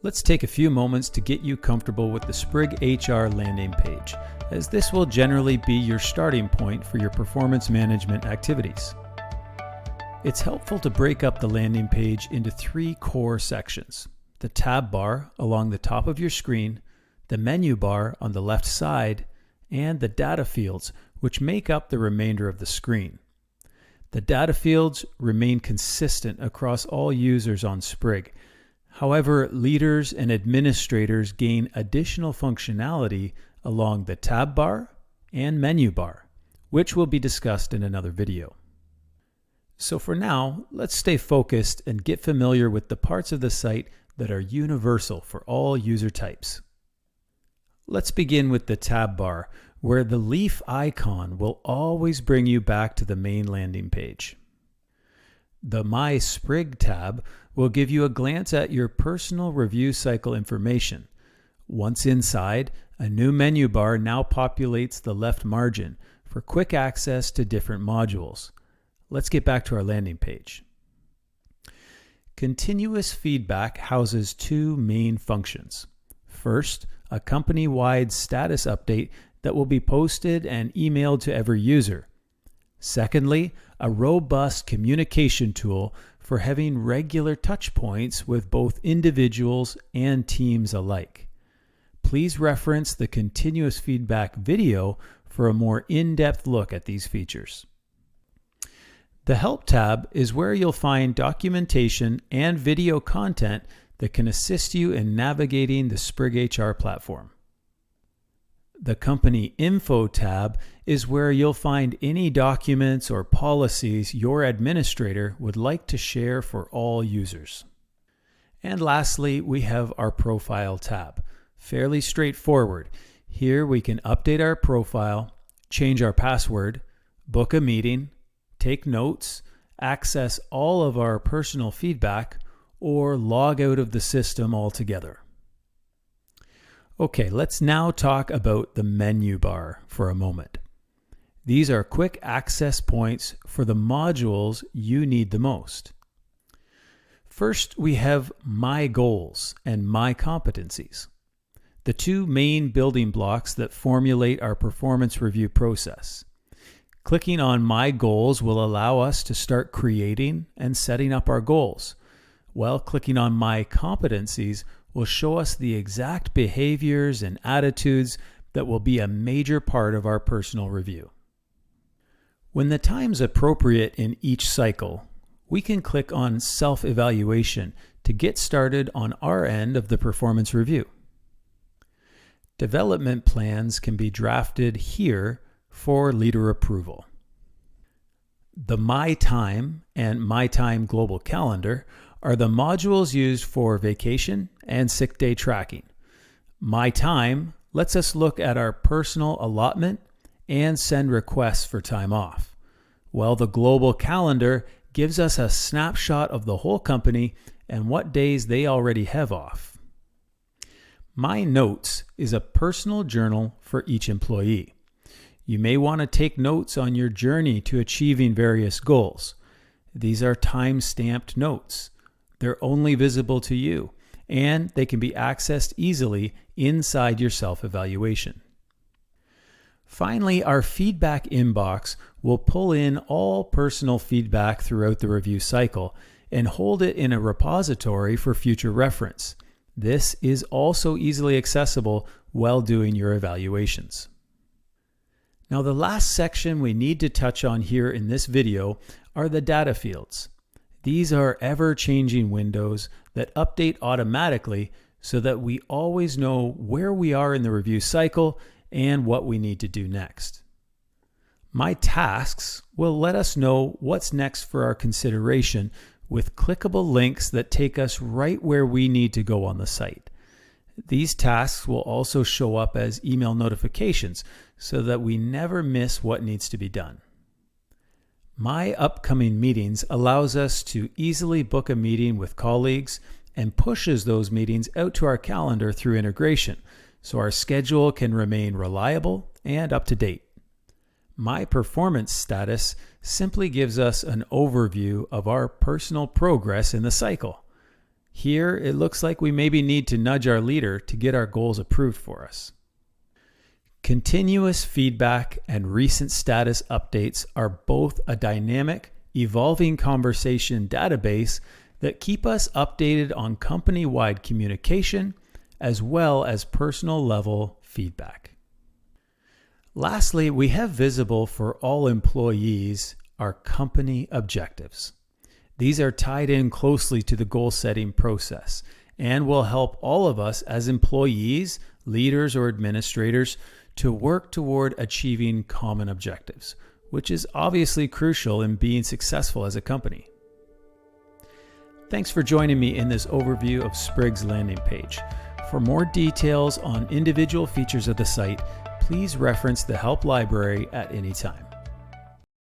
Let's take a few moments to get you comfortable with the SpriggHR landing page, as this will generally be your starting point for your performance management activities. It's helpful to break up the landing page into 3 core sections: the tab bar along the top of your screen, the menu bar on the left side, and the data fields, which make up the remainder of the screen. The data fields remain consistent across all users on Sprigg. However, leaders and administrators gain additional functionality along the tab bar and menu bar, which will be discussed in another video. So for now, let's stay focused and get familiar with the parts of the site that are universal for all user types. Let's begin with the tab bar, where the leaf icon will always bring you back to the main landing page. The My Sprigg tab will give you a glance at your personal review cycle information. Once inside, a new menu bar now populates the left margin for quick access to different modules. Let's get back to our landing page. Continuous feedback houses 2 main functions. First, a company-wide status update that will be posted and emailed to every user. Secondly, a robust communication tool for having regular touch points with both individuals and teams alike. Please reference the continuous feedback video for a more in-depth look at these features. The Help tab is where you'll find documentation and video content that can assist you in navigating the SpriggHR platform. The Company Info tab is where you'll find any documents or policies your administrator would like to share for all users. And lastly, we have our Profile tab. Fairly straightforward. Here we can update our profile, change our password, book a meeting, take notes, access all of our personal feedback, or log out of the system altogether. Okay, let's now talk about the menu bar for a moment. These are quick access points for the modules you need the most. First, we have My Goals and My Competencies, the 2 main building blocks that formulate our performance review process. Clicking on My Goals will allow us to start creating and setting up our goals, while clicking on My Competencies will show us the exact behaviors and attitudes that will be a major part of our personal review. When the time's appropriate in each cycle, we can click on Self-Evaluation to get started on our end of the performance review. Development plans can be drafted here for leader approval. The My Time and My Time Global Calendar are the modules used for vacation and sick day tracking. My Time lets us look at our personal allotment and send requests for time off, while the Global Calendar gives us a snapshot of the whole company and what days they already have off. My Notes is a personal journal for each employee. You may want to take notes on your journey to achieving various goals. These are time-stamped notes. They're only visible to you, and they can be accessed easily inside your self-evaluation. Finally, our feedback inbox will pull in all personal feedback throughout the review cycle and hold it in a repository for future reference. This is also easily accessible while doing your evaluations. Now, the last section we need to touch on here in this video are the data fields. These are ever-changing windows that update automatically so that we always know where we are in the review cycle and what we need to do next. My Tasks will let us know what's next for our consideration with clickable links that take us right where we need to go on the site. These tasks will also show up as email notifications so that we never miss what needs to be done. My Upcoming Meetings allows us to easily book a meeting with colleagues and pushes those meetings out to our calendar through integration, so our schedule can remain reliable and up to date. My Performance Status simply gives us an overview of our personal progress in the cycle. Here, it looks like we maybe need to nudge our leader to get our goals approved for us. Continuous feedback and recent status updates are both a dynamic, evolving conversation database that keep us updated on company-wide communication as well as personal level feedback. Lastly, we have visible for all employees our company objectives. These are tied in closely to the goal setting process and will help all of us as employees, leaders, or administrators to work toward achieving common objectives, which is obviously crucial in being successful as a company. Thanks for joining me in this overview of Sprigg's landing page. For more details on individual features of the site, please reference the help library at any time.